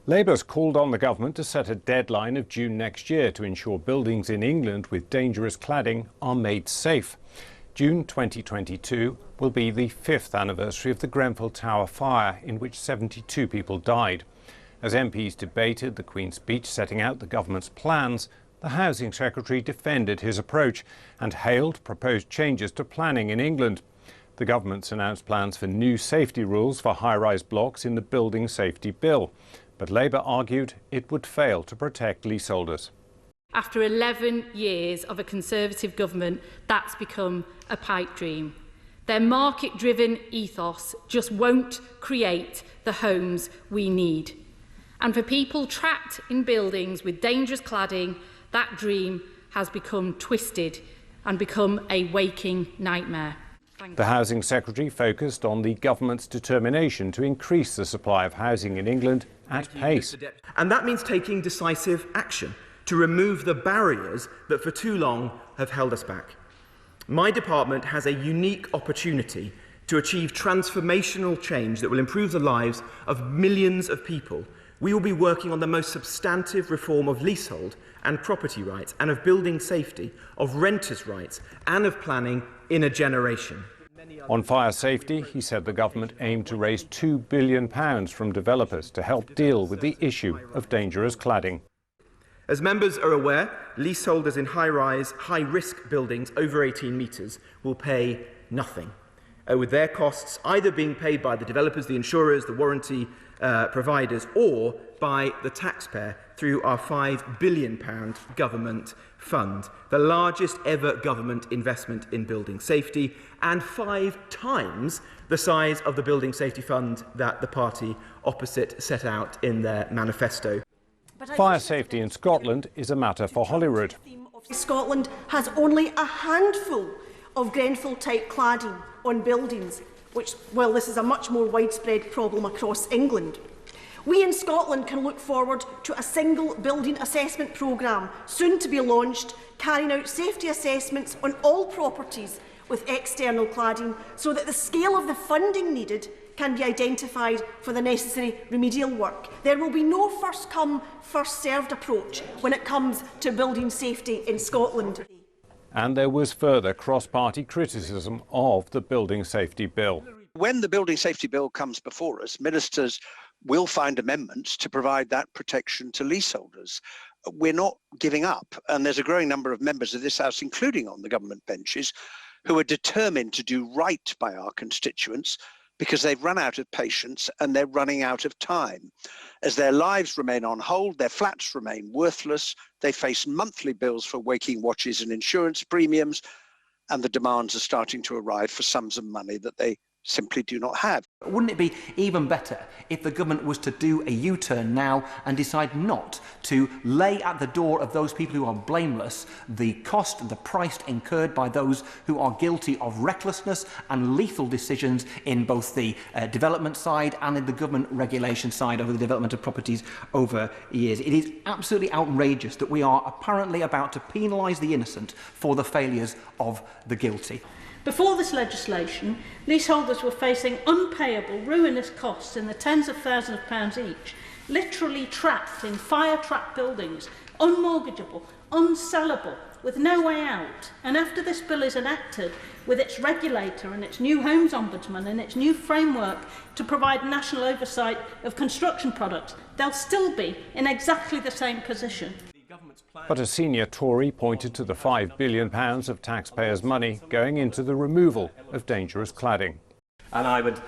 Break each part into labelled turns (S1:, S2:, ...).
S1: Labour's called on the government to set a deadline of June next year to ensure buildings in England with dangerous cladding are made safe. June 2022 will be the 5th anniversary of the Grenfell Tower fire, in which 72 people died. As MPs debated the Queen's speech setting out the government's plans, the Housing Secretary defended his approach and hailed proposed changes to planning in England. The government's announced plans for new safety rules for high-rise blocks in the Building Safety Bill. But Labour argued it would fail to protect leaseholders.
S2: After 11 years of a Conservative government, that's become a pipe dream. Their market-driven ethos just won't create the homes we need. And for people trapped in buildings with dangerous cladding, that dream has become twisted and become a waking nightmare.
S1: The Housing Secretary focused on the government's determination to increase the supply of housing in England at pace.
S3: And that means taking decisive action to remove the barriers that for too long have held us back. My department has a unique opportunity to achieve transformational change that will improve the lives of millions of people. We will be working on the most substantive reform of leasehold and property rights, and of building safety, of renters' rights, and of planning in a generation.
S1: On fire safety, he said the government aimed to raise £2 billion from developers to help deal with the issue of dangerous cladding.
S3: As members are aware, leaseholders in high-rise, high-risk buildings over 18 metres will pay nothing, with their costs either being paid by the developers, the insurers, the warranty providers, or by the taxpayer through our £5 billion government fund, the largest ever government investment in building safety, and 5 times the size of the building safety fund that the party opposite set out in their manifesto.
S1: Fire safety in Scotland is a matter for Holyrood.
S4: Scotland has only a handful of Grenfell-type cladding on buildings, while this is a much more widespread problem across England. We in Scotland can look forward to a single building assessment programme soon to be launched, carrying out safety assessments on all properties with external cladding, so that the scale of the funding needed can be identified for the necessary remedial work. There will be no first-come, first-served approach when it comes to building safety in Scotland.
S1: And there was further cross-party criticism of the Building Safety Bill.
S5: When the Building Safety Bill comes before us, ministers will find amendments to provide that protection to leaseholders. We're not giving up, and there's a growing number of members of this House, including on the government benches, who are determined to do right by our constituents because they've run out of patience and they're running out of time. As their lives remain on hold, their flats remain worthless, they face monthly bills for waking watches and insurance premiums, and the demands are starting to arrive for sums of money that they simply do not have.
S6: Wouldn't it be even better if the government was to do a U-turn now and decide not to lay at the door of those people who are blameless the cost, the price incurred by those who are guilty of recklessness and lethal decisions in both the development side and in the government regulation side over the development of properties over years? It is absolutely outrageous that we are apparently about to penalise the innocent for the failures of the guilty.
S7: Before this legislation, leaseholders were facing unpayable, ruinous costs in the tens of thousands of pounds each, literally trapped in fire-trapped buildings, unmortgageable, unsellable, with no way out. And after this bill is enacted, with its regulator and its new Homes Ombudsman and its new framework to provide national oversight of construction products, they'll still be in exactly the same position.
S1: But a senior Tory pointed to the £5 billion of taxpayers' money going into the removal of dangerous cladding.
S8: And I would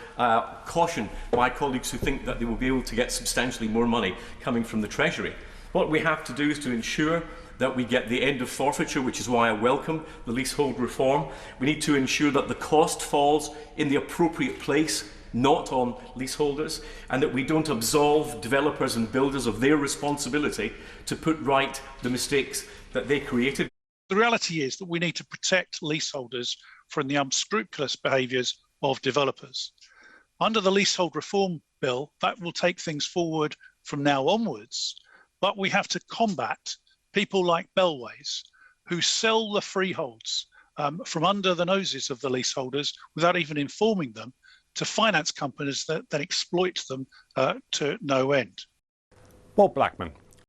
S8: caution my colleagues who think that they will be able to get substantially more money coming from the Treasury. What we have to do is to ensure that we get the end of forfeiture, which is why I welcome the leasehold reform. We need to ensure that the cost falls in the appropriate place, not on leaseholders, and that we don't absolve developers and builders of their responsibility to put right the mistakes that they created.
S9: The reality is that we need to protect leaseholders from the unscrupulous behaviours of developers. Under the Leasehold Reform Bill, that will take things forward from now onwards, but we have to combat people like Bellways who sell the freeholds from under the noses of the leaseholders without even informing them, to finance companies that exploit them to no end.
S1: Walt Blackman.